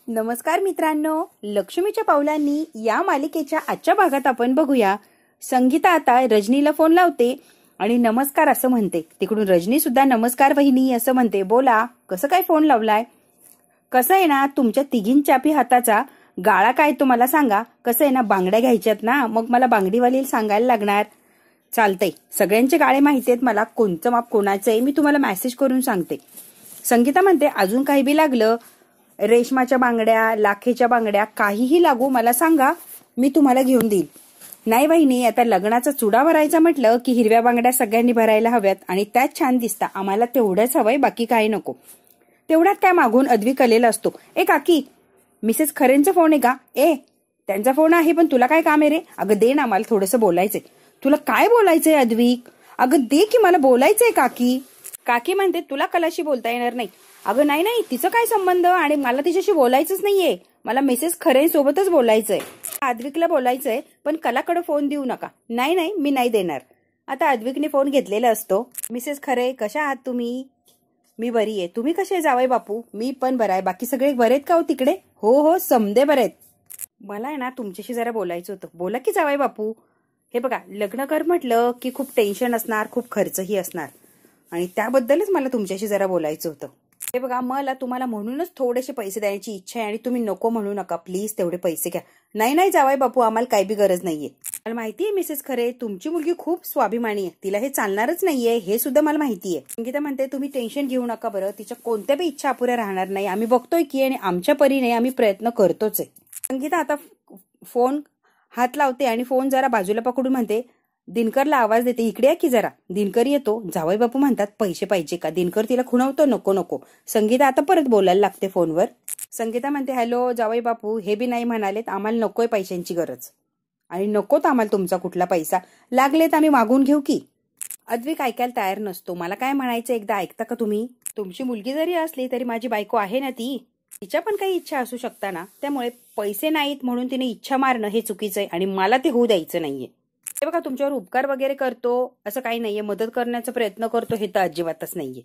नमस्कार मित्रांनो, लक्ष्मीच्या पावलांनी या मालिकेच्या आजच्या भागात आपण बघूया. संगीता आता रजनीला फोन लावते आणि नमस्कार असं म्हणते. तिकडून रजनी सुद्धा नमस्कार वहिनी असं म्हणते. बोला, कसं काय फोन लावलाय? कसं आहे ना, तुमच्या तिघींच्यापी हाताचा गाळा काय तो मला सांगा. कसं आहे ना, बांगड्या घ्यायच्यात ना, मग मला बांगडीवालीला सांगायला लागणार. चालतंय, सगळ्यांचे गाळे माहिती आहेत मला, कोणचं माप कोणाचं आहे मी तुम्हाला मेसेज करून सांगते. संगीता म्हणते अजून काही बी लागलं, रेशमाच्या बांगड्या, लाखेच्या बांगड्या, काहीही लागू मला सांगा, मी तुम्हाला घेऊन देईल. नाही वहिनी, आता लग्नाचा चुडा भरायचा म्हटलं की हिरव्या बांगड्या सगळ्यांनी भरायला हव्यात आणि त्याच छान दिसता. आम्हाला तेवढंच हवंय, बाकी काही नको. तेवढ्यात काय मागून अद्विक आलेला असतो. ए काकी, मिसेस खरेंचा फोन आहे का? ए, त्यांचा फोन आहे, पण तुला काय काम आहे रे? अगं दे ना, मला थोडंसं बोलायचंय. तुला काय बोलायचंय अद्विक? अगं दे की, मला बोलायचंय. काकी काकी म्हणते तुला कलाशी बोलता येणार नाही. अगं नाही नाही, तिचं काय संबंध, आणि मला तिच्याशी बोलायचंच नाहीये. मला मिसेस खरे सोबतच बोलायचंय. अद्विकला बोलायचंय, पण कलाकडे फोन देऊ नका. नाही नाही, मी नाही देणार. आता अद्विकने फोन घेतलेला असतो. मिसेस खरे, कशा आहात तुम्ही? मी बरी आहे. तुम्ही कसे जावई बापू? मी पण बरं आहे. बाकी सगळे बरेत का हो तिकडे? हो हो, समदे बरेत. मला आहे ना तुमच्याशी जरा बोलायचं होतं. बोला की जावई बापू. हे बघा, लग्न कर म्हटलं की खूप टेन्शन असणार, खूप खर्चही असणार, आणि त्याबद्दलच मला तुमच्याशी जरा बोलायचं होतं. हे बघा, मला तुम्हाला म्हणूनच थोडेसे पैसे द्यायची इच्छा आहे, आणि तुम्ही नको म्हणू नका प्लीज. तेवढे पैसे घ्या. नाही नाही जावाय बापू, आम्हाला काही बी गरज नाहीये. मला माहितीये मिसेस खरे, तुमची मुलगी खूप स्वाभिमानी आहे, तिला हे चालणारच नाहीये, हे सुद्धा मला माहितीये. संगीता म्हणते तुम्ही टेन्शन घेऊ नका बरं, तिच्या कोणत्या बी इच्छा अपुऱ्या राहणार नाही. आम्ही बघतोय की, आणि आमच्या परीने आम्ही प्रयत्न करतोच आहे. संगीता आता फोन हात लावते आणि फोन जरा बाजूला पकडून म्हणते, दिनकरला आवाज देते, इकडे या की जरा. दिनकर येतो. जावई बापू म्हणतात पैसे पाहिजे का? दिनकर तिला खुणवतो, नको नको. संगीता आता परत बोलायला लागते फोनवर. संगीता म्हणते हॅलो जावई बापू, हे बी नाही म्हणालेत, आम्हाला नकोय पैशांची गरज, आणि नकोत आम्हाला तुमचा कुठला पैसा. लागलेत आम्ही मागून घेऊ की? अद्विक ऐकायला तयार नसतो. मला काय म्हणायचं एकदा ऐकता का तुम्ही? तुमची मुलगी जरी असली तरी माझी बायको आहे ना, ती तिच्या पण काही इच्छा असू शकता ना. त्यामुळे पैसे नाहीत म्हणून तिने इच्छा मारणं हे चुकीचं आहे, आणि मला ते होऊ द्यायचं नाहीये. हे बघा, तुमच्यावर उपकार वगैरे करतो असं काही नाहीये, मदत करण्याचा प्रयत्न करतो हे तर अजिबातच नाहीये.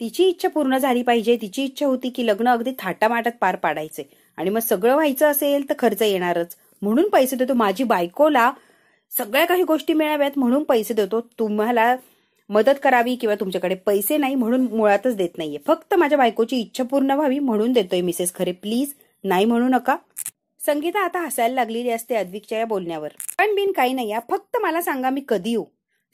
तिची इच्छा पूर्ण झाली पाहिजे. तिची इच्छा होती की लग्न अगदी थाटामाटात पार पाडायचे, आणि मग सगळं व्हायचं असेल तर खर्च येणारच, म्हणून पैसे देतो. माझी बायकोला सगळ्या काही गोष्टी मिळाव्यात म्हणून पैसे देतो. तुम्हाला मदत करावी किंवा तुमच्याकडे पैसे नाही म्हणून मुळातच देत नाहीये. फक्त माझ्या बायकोची इच्छा पूर्ण व्हावी म्हणून देतोय मिसेस खरे, प्लीज नाही म्हणू नका. संगीता आता हसायला लागलेली असते अद्विकच्या या बोलण्यावर. पण बिन काही नाही, फक्त मला सांगा मी कधी येऊ?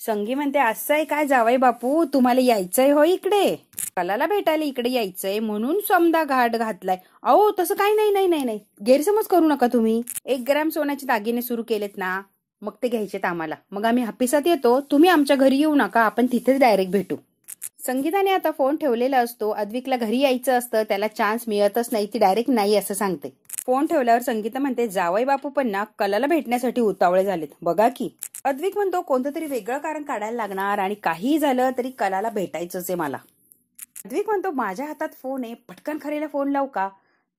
संगी म्हणते असं आहे काय जावई बापू, तुम्हाला यायचंय हो इकडे? कलाला भेटायला इकडे यायचंय म्हणून समदा घाट घातलाय. अहो तसं काही नाही नाही नाही नाही, गैरसमज करू नका तुम्ही. 1 ग्रॅम सोन्याचे दागिने सुरू केलेत ना, मग ते घ्यायचेत आम्हाला. मग आम्ही हापिसात येतो, तुम्ही आमच्या घरी येऊ नका, आपण तिथेच डायरेक्ट भेटू. संगीताने आता फोन ठेवलेला असतो. अद्विकला घरी यायचं असतं, त्याला चान्स मिळतच नाही, ती डायरेक्ट नाही असं सांगते. फोन ठेवल्यावर संगीता म्हणते जावई बापू पण ना कलाला भेटण्यासाठी उतावळे झालेत बघा की. अद्विक म्हणतो कोणतं तरी वेगळं कारण काढायला लागणार, आणि काहीही झालं तरी कलाला भेटायचंच आहे मला. अद्विक म्हणतो माझ्या हातात फोन आहे, पटकन खरेला फोन लावू का?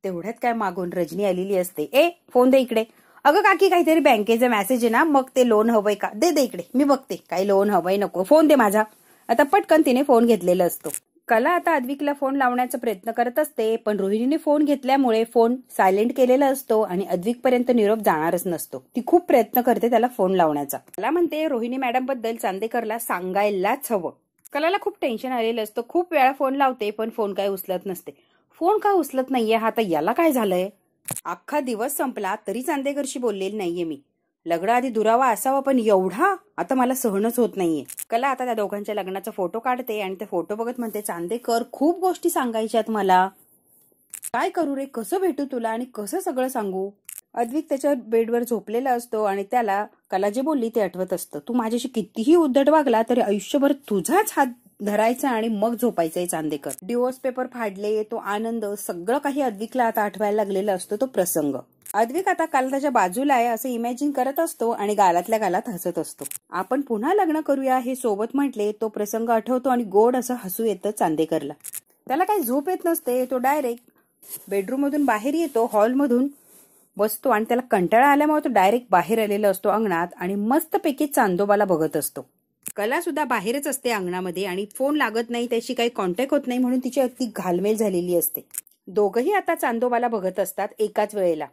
तेवढ्यात काय मागून रजनी आलेली असते. ए फोन दे इकडे. अगं काकी, काहीतरी बँकेचा मेसेज आहे ना, मग ते लोन हवंय का? दे दे इकडे, मी बघते. काही लोन हवंय नको, फोन दे माझा. आता पटकन तिने फोन घेतलेला असतो. कला आता अद्विकला फोन लावण्याचा प्रयत्न करत असते, पण रोहिणीने फोन घेतल्यामुळे फोन सायलेंट केलेला असतो आणि अद्विक पर्यंत निरोप जाणारच नसतो. ती खूप प्रयत्न करते त्याला फोन लावण्याचा. कला म्हणते रोहिणी मॅडम बद्दल चांदेकरला सांगायलाच हवं. कलाला खूप टेन्शन आलेलं असतं. खूप वेळा फोन लावते पण फोन काय उचलत नसते. फोन का उचलत नाहीये हा, तर याला काय झालंय? अख्खा दिवस संपला तरी चांदेकरशी बोललेली नाहीये मी. लग्न आधी दुरावा असावा, पण एवढा आता मला सहनच होत नाहीये. कला आता त्या दोघांच्या लग्नाचा फोटो काढते आणि ते फोटो बघत म्हणते चांदेकर खूप गोष्टी सांगायच्यात मला. काय करू रे, कसं भेटू तुला आणि कसं सगळं सांगू? अद्विक त्याच्या बेडवर झोपलेला असतो आणि त्याला कला जे बोलली ते आठवत असतं. तू माझ्याशी कितीही उद्धट वागला तरी आयुष्यभर तुझाच हात धरायचा आणि मग झोपायचंय चांदेकर. डिवोर्स पेपर फाडले, तो आनंद, सगळं काही अद्विकला आता आठवायला लागलेला असतो तो प्रसंग. अद्विक आता काल त्याच्या बाजूला आहे असं इमॅजिन करत असतो आणि गालातल्या गालात हसत असतो. आपण पुन्हा लग्न करूया हे सोबत म्हटले, तो प्रसंग आठवतो आणि गोड असं हसू येतं चांदेकरला. त्याला काही झोप येत नसते. तो डायरेक्ट बेडरूम मधून बाहेर येतो, हॉलमधून बसतो, आणि त्याला कंटाळा आल्यामुळे तो डायरेक्ट बाहेर आलेला असतो अंगणात, आणि मस्तपैकी चांदोबाला बघत असतो. कला सुद्धा बाहेरच असते अंगणामध्ये, आणि फोन लागत नाही, त्याची काही कॉन्टॅक्ट होत नाही, म्हणून तिची अगदी घालमेल झालेली असते. दोघही आता चांदोबाला बघत असतात एकाच वेळेला.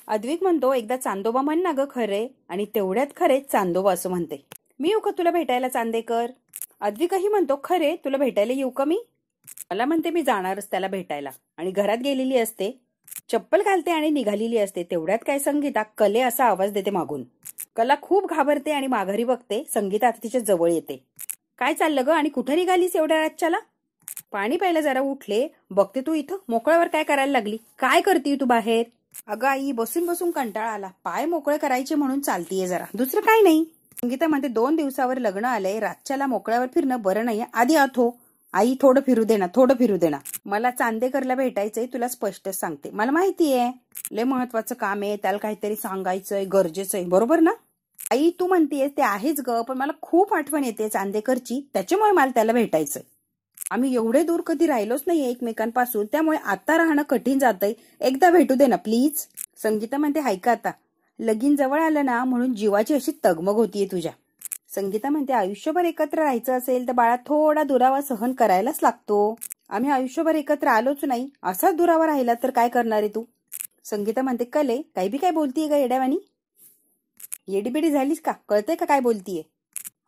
अद्विक म्हणतो, एकदा चांदोबा म्हण ना ग खरे, आणि तेवढ्यात खरे चांदोबा असं म्हणते. मी येऊ का तुला भेटायला चांदेकर? अद्विकही म्हणतो, खरे तुला भेटायला येऊ का मी? मला म्हणते मी जाणारच त्याला भेटायला, आणि घरात गेलेली असते, चप्पल घालते आणि निघालेली असते. तेवढ्यात काय संगीता कले असा आवाज देते मागून. कला खूप घाबरते आणि माघारी बघते. संगीता आता तिच्या जवळ येते. काय चाललं ग, आणि कुठे निघालीस एवढ्या रातच्याला? पाणी प्यायला जरा उठले, बघते तू इथं मोकळ्यावर काय करायला लागली. काय करते तू बाहेर? अगं आई, बसून बसून कंटाळा आला, पाय मोकळे करायचे म्हणून चालतीये जरा, दुसरं काय नाही. संगीता म्हणते, 2 दिवसावर लग्न आलंय, रातच्याला मोकळ्यावर फिरणं बरं नाहीये. आधी आई थोडं फिरू दे ना, थोडं फिरू दे ना. मला चांदेकरला भेटायचंय, तुला स्पष्टच सांगते. मला माहितीये लय महत्वाचं काम आहे, त्याला काहीतरी सांगायचंय, गरजेचं आहे, बरोबर ना? आई तू म्हणतेस ते आहेच ग, पण मला खूप आठवण येते चांदेकरची, त्याच्यामुळे मला त्याला भेटायचंय. आम्ही एवढे दूर कधी राहिलोच नाहीये एकमेकांपासून, त्यामुळे आता राहणं कठीण जातंय. एकदा भेटू दे ना प्लीज. संगीता म्हणते, ऐका आता लगीन जवळ आलं ना म्हणून जीवाची अशी तगमग होतीये तुझ्या. संगीता म्हणते, आयुष्यभर एकत्र राहायचं असेल तर बाळा थोडा दुरावा सहन करायलाच लागतो. आम्ही आयुष्यभर एकत्र आलोच नाही, असाच दुरावा राहिला तर काय करणार आहे तू? संगीता म्हणते, कले काही बी काय बोलतीये का येड्यावानी? येडीबिडी झालीस का? कळतंय का काय बोलतीये?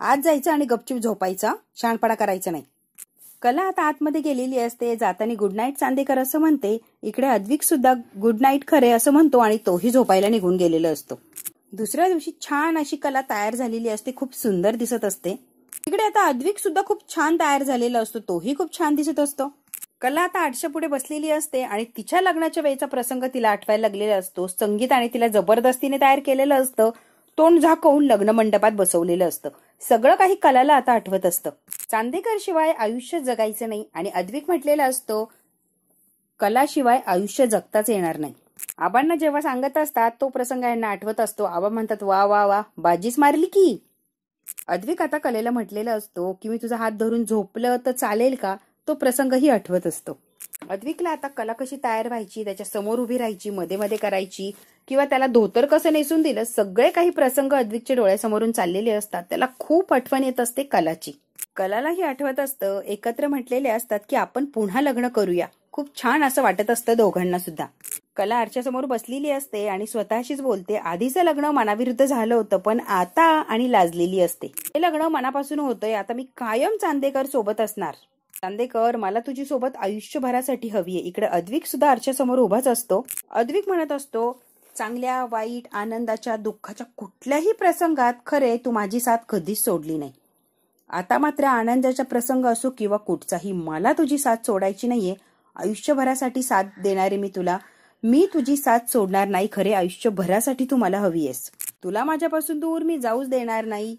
आज जायचं आणि गपचूप झोपायचा, शहाणपणा करायचा नाही. कला आता आतमध्ये गेलेली असते. जाताना गुड नाईट चांदेकर असं म्हणते. इकडे अद्विक सुद्धा गुड नाईट खरे असं म्हणतो आणि तोही झोपायला निघून गेलेला असतो. दुसऱ्या दिवशी छान अशी कला तयार झालेली असते, खूप सुंदर दिसत असते. इकडे आता अद्विक सुद्धा खूप छान तयार झालेला असतो, तोही खूप छान दिसत असतो. कला आता आरशा पुढे बसलेली असते आणि तिच्या लग्नाच्या वेळेचा प्रसंग तिला आठवायला लागलेला असतो. संगीत आणि तिला जबरदस्तीने तयार केलेलं असतं, तोंड झाकवून लग्न मंडपात बसवलेलं असतं. सगळं काही कलाला आता आठवत असतं. चांदेकर शिवाय आयुष्य जगायचं नाही आणि अद्विक म्हटलेलं असतो, कलाशिवाय आयुष्य जगताच येणार नाही. आबांना जेव्हा सांगत असतात तो प्रसंग यांना आठवत असतो. आबा म्हणतात, वा वा वा, बाजीच मारली की. अद्विक आता कलेला म्हटलेला असतो की मी तुझा हात धरून झोपलं तर चालेल का, तो प्रसंगही आठवत असतो. अद्विकला आता कला कशी तयार व्हायची, त्याच्या समोर उभी राहायची, मध्ये मध्ये करायची, किंवा त्याला धोतर कसं नेसून दिलं, सगळे काही प्रसंग अद्विकच्या डोळ्यासमोरून चाललेले असतात. त्याला खूप आठवण येत असते कलाची. कलालाही आठवत असतं, एकत्र म्हटलेले असतात की आपण पुन्हा लग्न करूया. खूप छान असं वाटत असतं दोघांना सुद्धा. कला आरशासमोर बसलेली असते आणि स्वतःशीच बोलते, आधीचं लग्न मनाविरुद्ध झालं होतं, पण आता आणि लाजलेली असते. हे लग्न मनापासून होतंय, आता मी कायम चांदेकर सोबत असणार. चांदेकर, मला तुझी सोबत आयुष्यभरासाठी हवीये. इकडे अद्विक सुद्धा आरशासमोर उभाच असतो. अद्विक म्हणत असतो, चांगल्या वाईट आनंदाच्या दुःखाच्या कुठल्याही प्रसंगात खरे तू माझी साथ कधीच सोडली नाही. आता मात्र आनंदाचा प्रसंग असो किंवा कुठचाही, मला तुझी साथ सोडायची नाहीये. आयुष्यभरासाठी साथ देणारे मी तुला, मी तुझी साथ सोडणार नाही. खरे आयुष्यभरासाठी तू मला हवी आहेस. तुला माझ्यापासून दूर मी जाऊच देणार नाही.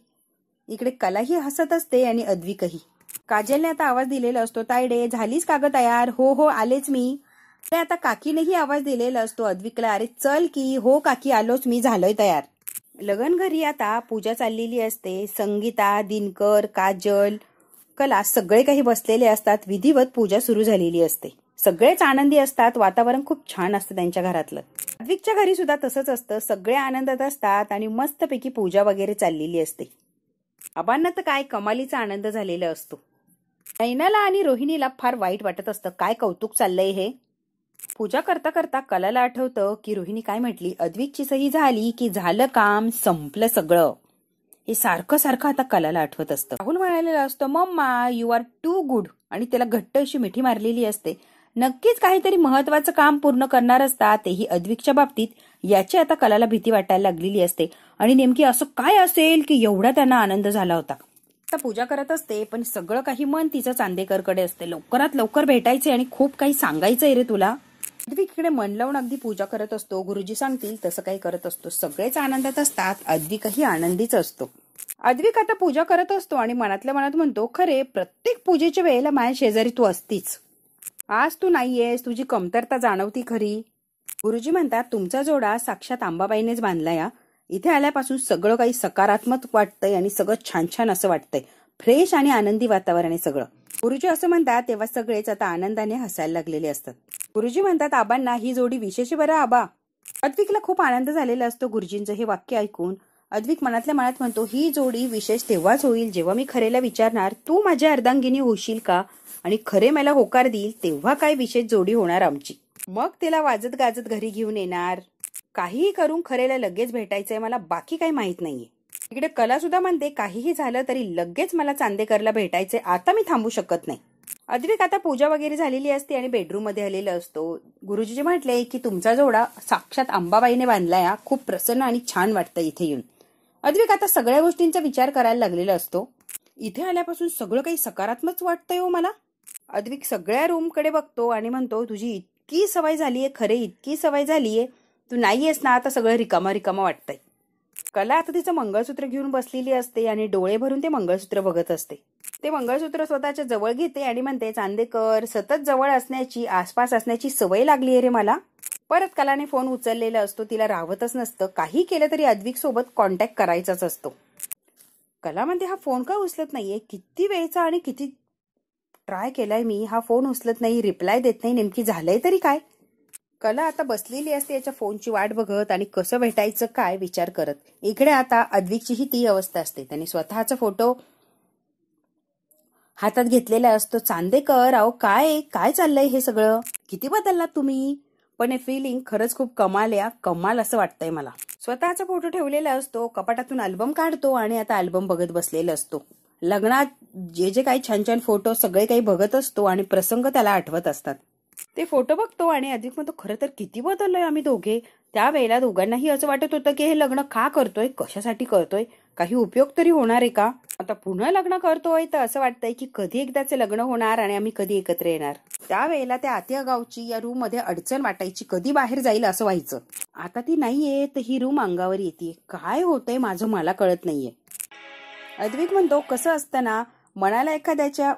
इकडे कलाही हसत असते आणि अद्विकही. काजलने आता आवाज दिलेला असतो, तायडे झालीच का ग तयार? हो हो आलेच मी. आता काकीनेही आवाज दिलेला असतो अद्विकला, अरे चल की. हो काकी आलोच मी, झालोय तयार. लगन घरी आता पूजा चाललेली असते. संगीता, दिनकर, काजल, कला सगळे काही बसलेले असतात. विधिवत पूजा सुरू झालेली असते. सगळेच आनंदी असतात. वातावरण खूप छान असतं त्यांच्या घरातलं. अद्विकच्या घरी सुद्धा तसंच असतं. सगळे आनंदात असतात आणि मस्तपैकी पूजा वगैरे चाललेली असते. आबांना तर काय कमालीचा आनंद झालेला असतो. नैनाला आणि रोहिणीला फार वाईट वाटत असतं, काय कौतुक चाललंय हे. पूजा करता करता कलाला आठवतं की रोहिणी काय म्हटली, अद्विकची सही झाली की झालं काम, संपलं सगळं. हे सारखं सारखं आता कलाला आठवत असतं. राहुल म्हणालेला असतो, mamma you are too good, आणि त्याला घट्ट अशी मिठी मारलेली असते. नक्कीच काहीतरी महत्वाचं काम पूर्ण करणार असतात, तेही अद्विकच्या बाबतीत. याची आता कलाला भीती वाटायला लागलेली असते. आणि नेमकी असं काय असेल की एवढा त्यांना आनंद झाला होता. आता पूजा करत असते, पण सगळं काही मन तिचं चांदेकरकडे असते. लवकरात लवकर भेटायचे आणि खूप काही सांगायचंय रे तुला. अद्विक इकडे मन लावून अगदी पूजा करत असतो. गुरुजी सांगतील तसं काही करत असतो. सगळेच आनंदात असतात. अद्विकही आनंदीच असतो. अद्विक आता पूजा करत असतो आणि मनातल्या मनात म्हणतो, खरे प्रत्येक पूजेच्या वेळेला माझ्या शेजारी तू असतीच. आज तू नाहीयेस, तुझी कमतरता जाणवती खरी. गुरुजी म्हणतात, तुमचा जोडा साक्षात अंबाबाईनेच बांधलाय. इथे आल्यापासून सगळं काही सकारात्मक वाटतंय आणि सगळं छान छान असं वाटतंय. फ्रेश आणि आनंदी वातावरण आहे सगळं. गुरुजी असं म्हणतात तेव्हा सगळेच आता आनंदाने हसायला लागलेले असतात. गुरुजी म्हणतात, आबांना ही जोडी विशेष बरं आबा. अद्विकला खूप आनंद झालेला असतो गुरुजींचं हे वाक्य ऐकून. अद्विक मनातल्या मनात म्हणतो, ही जोडी विशेष तेव्हाच होईल जेव्हा मी खरेला विचारणार, तू माझ्या अर्धांगिनी होशील का, आणि खरे मला होकार देईल तेव्हा काय विशेष जोडी होणार आमची. मग तिला वाजत गाजत घरी घेऊन येणार. काहीही करून खरेला लगेच भेटायचंय मला, बाकी काही माहित नाहीये. इकडे कला सुद्धा म्हणते, काहीही झालं तरी लगेच मला चांदेकरला भेटायचंय, आता मी थांबू शकत नाही. अद्विक आता पूजा वगैरे झालेली असते आणि बेडरूम मध्ये आलेला असतो. गुरुजीजी म्हटले की तुमचा जोडा साक्षात अंबाबाईने बांधलाय, खूप प्रसन्न आणि छान वाटतं इथे येऊन. अद्विक आता सगळ्या गोष्टींचा विचार करायला लागलेला असतो. इथे आल्यापासून सगळं काही सकारात्मक वाटतंय हो मला. अद्विक सगळ्या रूम कडे बघतो आणि म्हणतो, तुझी इतकी सवय झालीये खरे, इतकी सवय झालीये, तू नाहीयेस ना आता सगळं रिकामा रिकामा वाटतंय. कला आता तिचं मंगळसूत्र घेऊन बसलेली असते आणि डोळे भरून ते मंगळसूत्र बघत असते. ते मंगळसूत्र स्वतःच्या जवळ घेते आणि म्हणते, चांदेकर सतत जवळ असण्याची, आसपास असण्याची सवय लागली रे मला. परत कलाने फोन उचललेला असतो, तिला राहतच नसतं. काही केलं तरी अद्विक सोबत कॉन्टॅक्ट करायचाच असतो. कला म्हणते, हा फोन का उचलत नाहीये, किती वेळचा आणि किती ट्राय केलाय मी, हा फोन उचलत नाही, रिप्लाय देत नाही, नेमकी झालंय तरी काय. कला आता बसलेली असते याच्या फोनची वाट बघत आणि कसं भेटायचं काय विचार करत. इकडे आता अद्विकची ही ती अवस्था असते. त्याने स्वतःचा फोटो हातात घेतलेला असतो. चांदेकर, अहो काय काय चाललंय हे सगळं, किती बदललात तुम्ही. पण हे फिलिंग खरंच खूप कमाल आहे, कमाल असं वाटतंय मला. स्वतःचा फोटो ठेवलेला असतो, कपाटातून अल्बम काढतो आणि आता अल्बम बघत बसलेला असतो. लग्नात जे जे काही छान छान फोटो सगळे काही बघत असतो आणि प्रसंग त्याला आठवत असतात. ते फोटो बघतो आणि अद्विक म्हणतो, खरं तर किती बदललोय आम्ही दोघे. त्यावेळेला दोघांनाही असं वाटत होतं की हे लग्न का करतोय, कशासाठी करतोय, काही उपयोग तरी होणार आहे का. आता पुन्हा लग्न करतोय तर असं वाटतंय की कधी एकदाचे लग्न होणार आणि आम्ही कधी एकत्र येणार. त्यावेळेला त्या आत्या गावची या रूम मध्ये अडचण वाटायची, कधी बाहेर जाईल असं व्हायचं. आता ती नाहीये तर ही रूम अंगावर येते. काय होतंय माझं मला कळत नाहीये. अद्विक म्हणतो, कसं असतं ना, मनाला एखाद्याच्या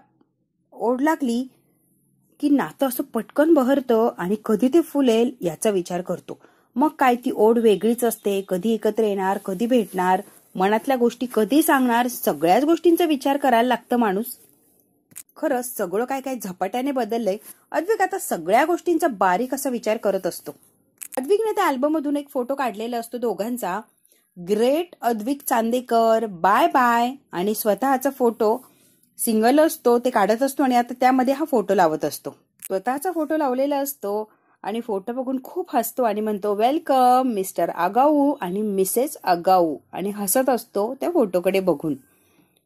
ओढ लागली की नातं असं पटकन बहरतं आणि कधी ते फुलेल याचा विचार करतो. मग काय ती ओढ वेगळीच असते. कधी एकत्र येणार, कधी भेटणार, मनातल्या गोष्टी कधी सांगणार, सगळ्याच गोष्टींचा विचार करायला लागतं माणूस. खरंच सगळं काय काय झपाट्याने बदललंय. अद्विक आता सगळ्या गोष्टींचा बारीक असा विचार करत असतो. अद्विकने त्या अल्बम मधून एक फोटो काढलेला असतो दोघांचा. Great Advik Chandekar, bye bye, आणि स्वतःचा फोटो सिंगल असतो ते काढत असतो आणि आता त्यामध्ये हा फोटो लावत असतो. स्वतःचा फोटो लावलेला असतो आणि फोटो बघून खूप हसतो आणि म्हणतो, वेलकम मिस्टर आगाऊ आणि मिसेस आगाऊ, आणि हसत असतो त्या फोटोकडे बघून.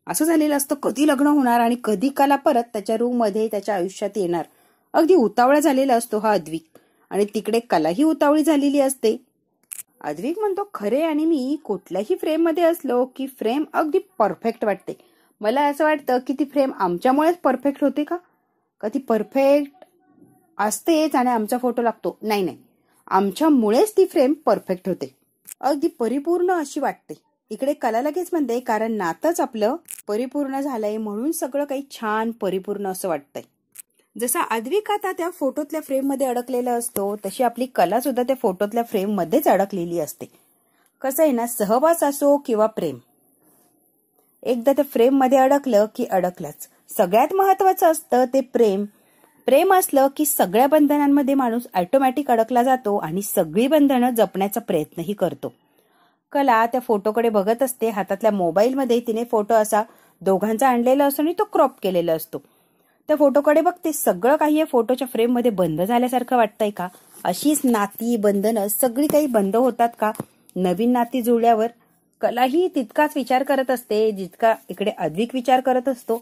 असं झालेलं असतं, कधी लग्न होणार आणि कधी कला परत त्याच्या रूम मध्ये त्याच्या आयुष्यात येणार. अगदी उतावळा झालेला असतो हा अद्विक, आणि तिकडे कलाही उतावळी झालेली असते. अद्विक म्हणतो, खरे आणि मी कुठल्याही फ्रेम मध्ये असलो की फ्रेम अगदी परफेक्ट वाटते. मला असं वाटतं की ती फ्रेम आमच्यामुळेच परफेक्ट होते का, कधी परफेक्ट असतेच आणि आमचा फोटो लागतो, नाही नाही, आमच्यामुळेच ती फ्रेम परफेक्ट होते, अगदी परिपूर्ण अशी वाटते. इकडे कला लगेच म्हणते, कारण नातंच आपलं परिपूर्ण झालंय म्हणून सगळं काही छान परिपूर्ण असं वाटतंय. जसा अद्विक आता त्या फोटोतल्या फ्रेम मध्ये अडकलेला असतो, तशी आपली कला सुद्धा त्या फोटोतल्या फ्रेम मध्येच अडकलेली असते. कसं आहे ना, सहवास असो किंवा प्रेम, एकदा त्या फ्रेम मध्ये अडकलं की अडकलंच. सगळ्यात महत्वाचं असतं ते प्रेम. प्रेम असलं की सगळ्या बंधनांमध्ये माणूस ऑटोमॅटिक अडकला जातो आणि सगळी बंधनं जपण्याचा प्रयत्नही करतो. कला त्या फोटोकडे बघत असते. हातातल्या मोबाईल मध्ये तिने फोटो असा दोघांचा आणलेला असतो आणि तो क्रॉप केलेला असतो. त्या फोटोकडे बघते, सगळं काही या फोटोच्या फ्रेम मध्ये बंद झाल्यासारखं वाटतंय का. अशीच नाती बंधनं सगळी काही बंद होतात का. नवीन नाती जुळल्यावर कलाही तितकाच विचार करत असते जितका इकडे अद्विक विचार करत असतो.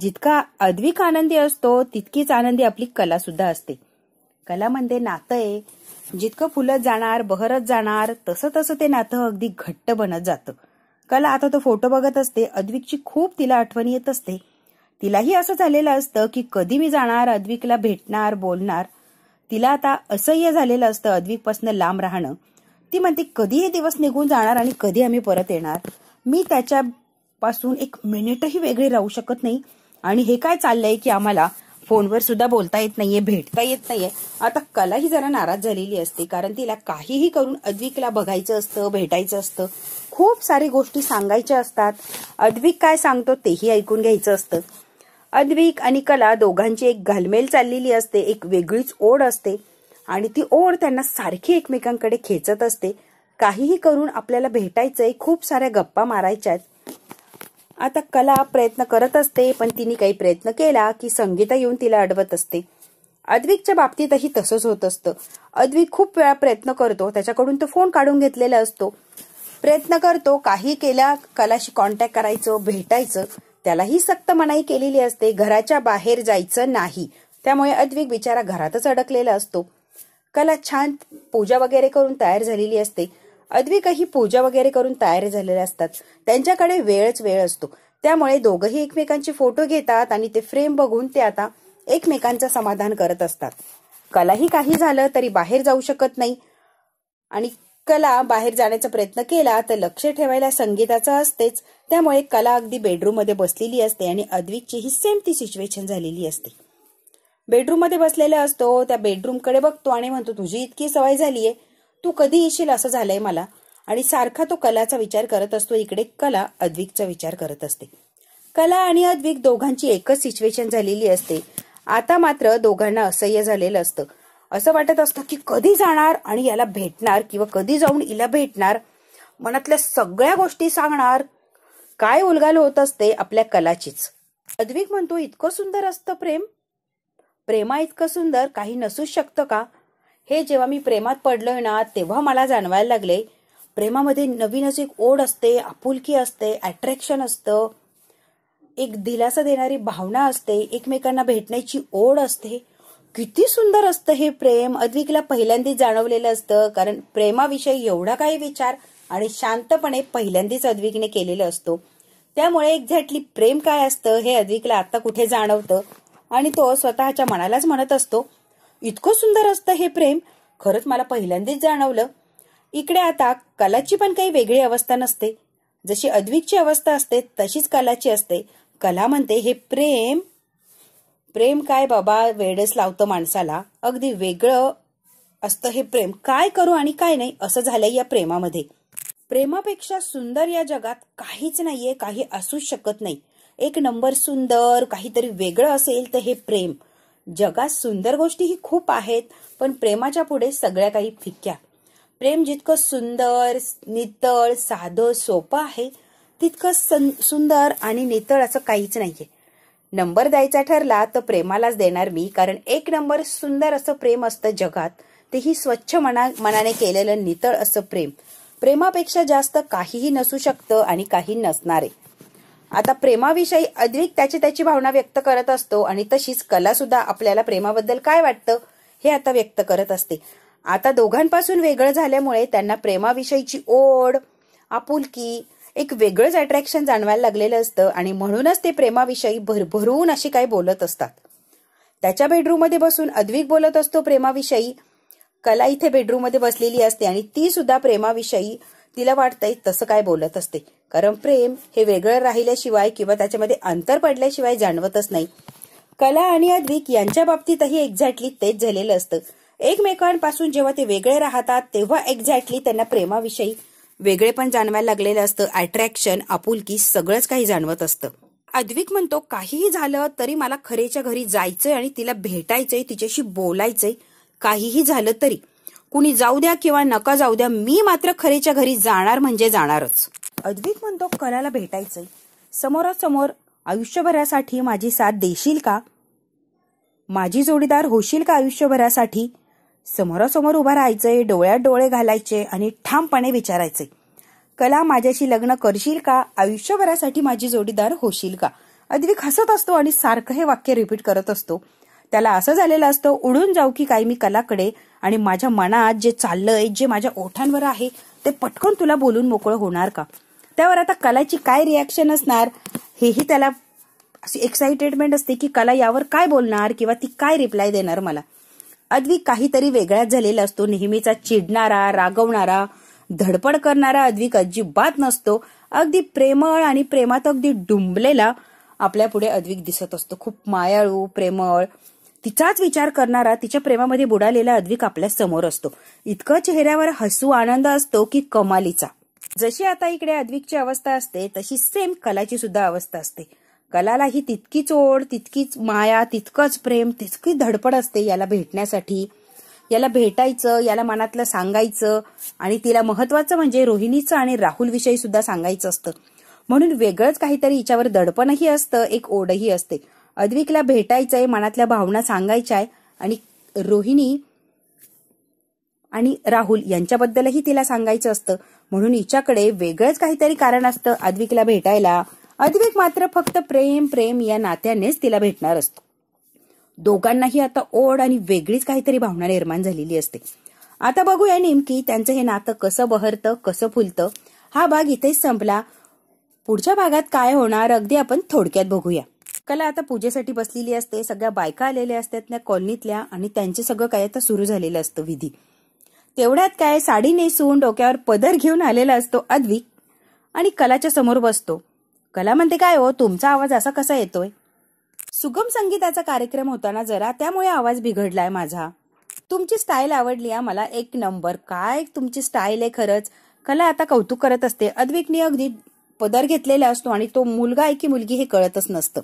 जितका अद्विक आनंदी असतो तितकीच आनंदी आपली कला सुद्धा असते. कला म्हणते, नातं आहे जितकं फुलत जाणार, बहरत जाणार, तसं तसं ते नातं अगदी घट्ट बनत जातं. कला आता तो फोटो बघत असते. अद्विकची खूप तिला आठवण येत असते. तिलाही असं झालेलं असतं की कधी मी जाणार, अद्विकला भेटणार, बोलणार. तिला आता असह्य झालेलं असतं अद्विकपासून लांब राहणं. ती म्हणते, कधी हे दिवस निघून जाणार आणि कधी आम्ही परत येणार. मी त्याच्यापासून एक मिनिटही वेगळी राहू शकत नाही. आणि हे काय चाललंय की आम्हाला फोनवर सुद्धा बोलता येत नाहीये, भेटता येत नाहीये. आता कलाही जरा नाराज झालेली असते, कारण तिला काहीही करून अद्विकला बघायचं असतं, भेटायचं असतं, खूप सारी गोष्टी सांगायच्या असतात. अद्विक काय सांगतो तेही ऐकून घ्यायचं असतं. अद्विक आणि कला दोघांची एक घालमेल चाललेली असते, एक वेगळीच ओढ असते आणि ती ओढ त्यांना सारखी एकमेकांकडे खेचत असते. काहीही करून आपल्याला भेटायचंय, खूप साऱ्या गप्पा मारायच्यात. आता कला प्रयत्न करत असते, पण तिने काही प्रयत्न केला की संगीता येऊन तिला अडवत असते. अद्विकच्या बाबतीतही तसंच होत असतं. अद्विक खूप वेळा प्रयत्न करतो, त्याच्याकडून तो फोन काढून घेतलेला असतो. प्रयत्न करतो, काही केला कलाशी कॉन्टॅक्ट करायचं, भेटायचं. त्यालाही सक्त मनाई केलेली असते, घराच्या बाहेर जायचं नाही. त्यामुळे अद्विक बिचारा घरातच अडकलेला असतो. कला छान पूजा वगैरे करून तयार झालेली असते. अद्विकही पूजा वगैरे करून तयार झालेले असतात. त्यांच्याकडे वेळच वेळ असतो. त्यामुळे दोघंही एकमेकांचे फोटो घेतात आणि ते फ्रेम बघून ते आता एकमेकांचं समाधान करत असतात. कलाही काही झालं तरी बाहेर जाऊ शकत नाही आणि कला बाहेर जाण्याचा प्रयत्न केला तर लक्ष ठेवायला संगीताचं असतेच. त्यामुळे कला अगदी बेडरूम मध्ये बसलेली असते आणि अद्विकची ही सेम ती सिच्युएशन झालेली असते. बेडरूम मध्ये बसलेला असतो, त्या बेडरूम कडे बघतो आणि म्हणतो, तुझी इतकी सवय झालीये, तू कधी येशील असं झालंय मला. आणि सारखा तो कलाचा विचार करत असतो. इकडे कला अद्विकचा विचार करत असते. कला आणि अद्विक दोघांची एकच सिच्युएशन झालेली असते. आता मात्र दोघांना असह्य झालेलं असतं. असं वाटत असतं की कधी जाणार आणि याला भेटणार किंवा कधी जाऊन हिला भेटणार, मनातल्या सगळ्या गोष्टी सांगणार. काय उलगाल होत असते आपल्या कलाचीच. अद्विक म्हणतो, इतकं सुंदर असतं प्रेम, प्रेमा इतकं सुंदर काही नसूच शकतं का. हे जेव्हा मी प्रेमात पडलोय ना तेव्हा मला जाणवायला लागले, प्रेमामध्ये नवीनच एक ओढ असते, आपुलकी असते, अट्रॅक्शन असतं, एक दिलासा देणारी भावना असते, एकमेकांना भेटण्याची ओढ असते. किती सुंदर असतं हे प्रेम. अद्विकला पहिल्यांदाच जाणवलेलं असतं, कारण प्रेमाविषयी एवढा काही विचार आणि शांतपणे पहिल्यांदाच अद्विकने केलेलं असतो. त्यामुळे एक्झॅक्टली प्रेम काय असतं हे अद्विकला आता कुठे जाणवतं आणि तो स्वतःच्या मनालाच म्हणत असतो, इतकं सुंदर असतं हे प्रेम, खरंच मला पहिल्यांदाच जाणवलं. इकडे आता कलाची पण काही वेगळी अवस्था नसते. जशी अद्विकची अवस्था असते तशीच कलाची असते. कला म्हणते, हे प्रेम प्रेम काय बाबा, वेडच लावतं माणसाला, अगदी वेगळं असतं हे प्रेम, काय करू आणि काय नाही असं झालंय या प्रेमामध्ये. प्रेमापेक्षा सुंदर या जगात काहीच नाहीये, काही असूच शकत नाही. एक नंबर सुंदर काहीतरी वेगळं असेल तर हे प्रेम. जगात सुंदर गोष्टीही खूप आहेत, पण प्रेमाच्या पुढे सगळ्या काही फिक्क्या. प्रेम जितकं सुंदर, नितळ, साधं, सोपं आहे, तितकं सुंदर आणि नितळ असं काहीच नाहीये. नंबर द्यायचा ठरला तर प्रेमालाच देणार मी, कारण एक नंबर सुंदर असं प्रेम असतं जगात, तेही स्वच्छ मनाने केलेलं नितळ असं प्रेम. प्रेमापेक्षा जास्त काहीही नसू शकतं आणि काही नसणार आहे. आता प्रेमाविषयी अद्विक त्याची भावना व्यक्त करत असतो आणि तशीच कला सुद्धा आपल्याला प्रेमाबद्दल काय वाटतं हे आता व्यक्त करत असते. आता दोघांपासून वेगळं झाल्यामुळे त्यांना प्रेमाविषयीची ओढ, आपुलकी, एक वेगळंच अट्रॅक्शन जाणवायला लागलेलं असतं आणि म्हणूनच ते प्रेमाविषयी भरभरून अशी काही बोलत असतात. त्याच्या बेडरूम मध्ये बसून अद्विक बोलत असतो प्रेमाविषयी. कला इथे बेडरूम मध्ये बसलेली असते आणि ती सुद्धा प्रेमाविषयी तिला वाटतंय तसं काय बोलत असते, कारण प्रेम हे वेगळं राहिल्याशिवाय किंवा त्याच्यामध्ये अंतर पडल्याशिवाय जाणवतच नाही. कला आणि अद्विक यांच्या बाबतीतही एक्झॅक्टली तेच झालेलं असतं. एकमेकांपासून जेव्हा ते वेगळे राहतात तेव्हा एक्झॅक्टली त्यांना प्रेमाविषयी वेगळे पण जाणवायला लागलेलं असतं. अट्रॅक्शन, आपुलकी सगळंच काही जाणवत असतं. अद्विक म्हणतो, काहीही झालं तरी मला खरेच्या घरी जायचंय आणि तिला भेटायचंय, तिच्याशी बोलायचंय. काहीही झालं तरी, कुणी जाऊ द्या किंवा नका जाऊ द्या, मी मात्र खरेच्या घरी जाणार म्हणजे जाणारच. अद्विक म्हणतो, कलाला भेटायचंय, समोरासमोर आयुष्यभरासाठी माझी साथ देशील का, माझी जोडीदार होशील का आयुष्यभरासाठी. समोरासमोर उभा राहायचंय, डोळ्यात डोळे घालायचे आणि ठामपणे विचारायचंय, कला माझ्याशी लग्न करशील का, आयुष्यभरासाठी माझी जोडीदार होशील का. अद्विक हसत असतो आणि सारखं हे वाक्य रिपीट करत असतो. त्याला असं झालेलं असतं, उडून जाऊ की काय मी कलाकडे आणि माझ्या मनात जे चाललंय, जे माझ्या ओठांवर आहे ते पटकन तुला बोलून मोकळं होणार का. त्यावर आता कलाची काय रिॲक्शन असणार हेही त्याला अशी एक्साइटेडमेंट असते की कला यावर काय बोलणार किंवा ती काय रिप्लाय देणार मला. अद्विक काहीतरी वेगळाच झालेला असतो. नेहमीचा चिडणारा, रागवणारा, धडपड करणारा अद्विक अजिबात नसतो. अगदी प्रेमळ आणि प्रेमात अगदी डुंबलेला आपल्या पुढे अद्विक दिसत असतो. खूप मायाळू, प्रेमळ, तिचाच विचार करणारा, तिच्या प्रेमामध्ये बुडालेला अद्विक आपल्या समोर असतो. इतकं चेहऱ्यावर हसू, आनंद असतो की कमालीचा. जशी आता इकडे अद्विकची अवस्था असते तशी सेम कलाची सुद्धा अवस्था असते. कलालाही तितकीच ओढ, तितकीच माया, तितकंच प्रेम, तितकी धडपड असते याला भेटण्यासाठी, याला भेटायचं, याला मनातलं सांगायचं आणि तिला महत्वाचं म्हणजे रोहिणीचं आणि राहुल विषयी सुद्धा सांगायचं असतं. म्हणून वेगळंच काहीतरी हिच्यावर दडपणही असतं, एक ओढही असते. अद्विकला भेटायचंय, मनातल्या भावना सांगायच्या आहे आणि रोहिणी आणि राहुल यांच्याबद्दलही तिला सांगायचं असतं. म्हणून हिच्याकडे वेगळंच काहीतरी कारण असतं अद्विकला भेटायला. अद्विक मात्र फक्त प्रेम प्रेम या नात्यानेच तिला भेटणार असतो. दोघांनाही आता ओढ आणि वेगळीच काहीतरी भावना निर्माण झालेली असते. आता बघूया नेमकी त्यांचं हे नातं कसं बहरतं, कसं फुलतं. हा भाग इथेच संपला. पुढच्या भागात काय होणार अगदी आपण थोडक्यात बघूया. कला आता पूजेसाठी बसलेली असते. सगळ्या बायका आलेल्या असतात त्या कॉलनीतल्या आणि त्यांचे सगळं काय आता सुरू झालेलं असतं विधी. तेवढ्यात काय साडी नेसून डोक्यावर पदर घेऊन आलेला असतो अद्विक आणि कलाच्या समोर बसतो. कला म्हणते, काय हो तुमचा आवाज असा कसा येतोय? सुगम संगीताचा कार्यक्रम होता ना जरा, त्यामुळे आवाज बिघडलाय माझा. तुमची स्टाईल आवडली आहे मला, एक नंबर. काय तुमची स्टाईल आहे खरंच. कला आता कौतुक करत असते. अद्विकने अगदी पदर घेतलेला असतो आणि तो मुलगा आहे की मुलगी हे कळतच नसतं.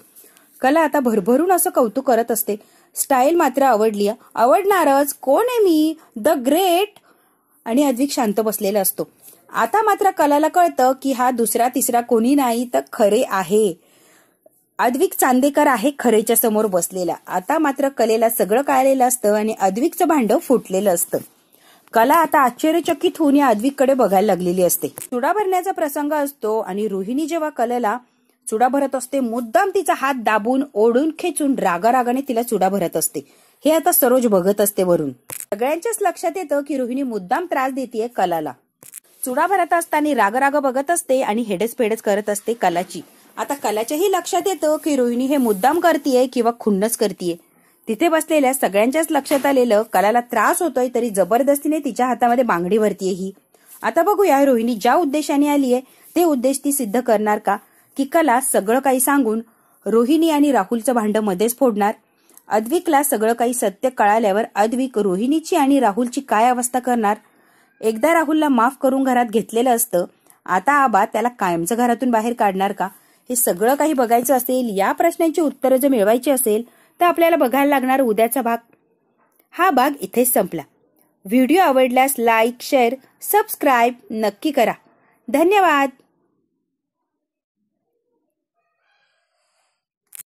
कला आता भरभरून असं कौतुक करत असते. स्टाईल मात्र आवडली, आवडणारच. कोण आहे मी? The great. आणि अद्विक शांत बसलेला असतो. आता मात्र कलाला कळतं की हा दुसरा तिसरा कोणी नाही तर खरे आहे. अद्विक चांदेकर आहे खरेच्या समोर बसलेला. आता मात्र कलेला सगळं कळलेलं असतं आणि अद्विकचं भांडं फुटलेलं असतं. कला आता आश्चर्यचकित होऊन या अद्विककडे बघायला लागलेली असते. चुडा भरण्याचा प्रसंग असतो आणि रोहिणी जेव्हा कलेला चुडा भरत असते, मुद्दाम तिचा हात दाबून ओढून खेचून रागारागाने तिला चुडा भरत असते. हे आता सरोज बघत असते वरून. सगळ्यांच्याच लक्षात येतं की रोहिणी मुद्दाम त्रास देतेय कलाला. चुडा भरत असताना राग बघत असते आणि हेडेच पेडेच करत असते कलाची. आता कलाच्याही लक्षात येतं की रोहिणी हे मुद्दाम करतीये किंवा खुन्नस करतीये. तिथे बसलेल्या सगळ्यांच्याच लक्षात आलेलं कलाला त्रास होतोय तरी जबरदस्तीने तिच्या हातामध्ये बांगडी भरतीये ही. आता बघूया रोहिणी ज्या उद्देशाने आलीये ते उद्देश ती सिद्ध करणार का, की कला सगळं काही सांगून रोहिणी आणि राहुलचं भांडं मध्येच फोडणार. अद्विकला सगळं काही सत्य कळाल्यावर अद्विक रोहिणीची आणि राहुलची काय अवस्था करणार. एकदा राहुलला माफ करून घरात घेतलेलं असतं, आता आबा त्याला कायमचं घरातून बाहेर काढणार का, हे सगळं काही बघायचं असेल. या प्रश्नांची उत्तरं जर मिळवायची असेल तर आपल्याला बघायला लागणार उद्याचा भाग. हा भाग इथेच संपला. व्हिडिओ आवडल्यास लाईक, शेअर, सबस्क्राईब नक्की करा. धन्यवाद.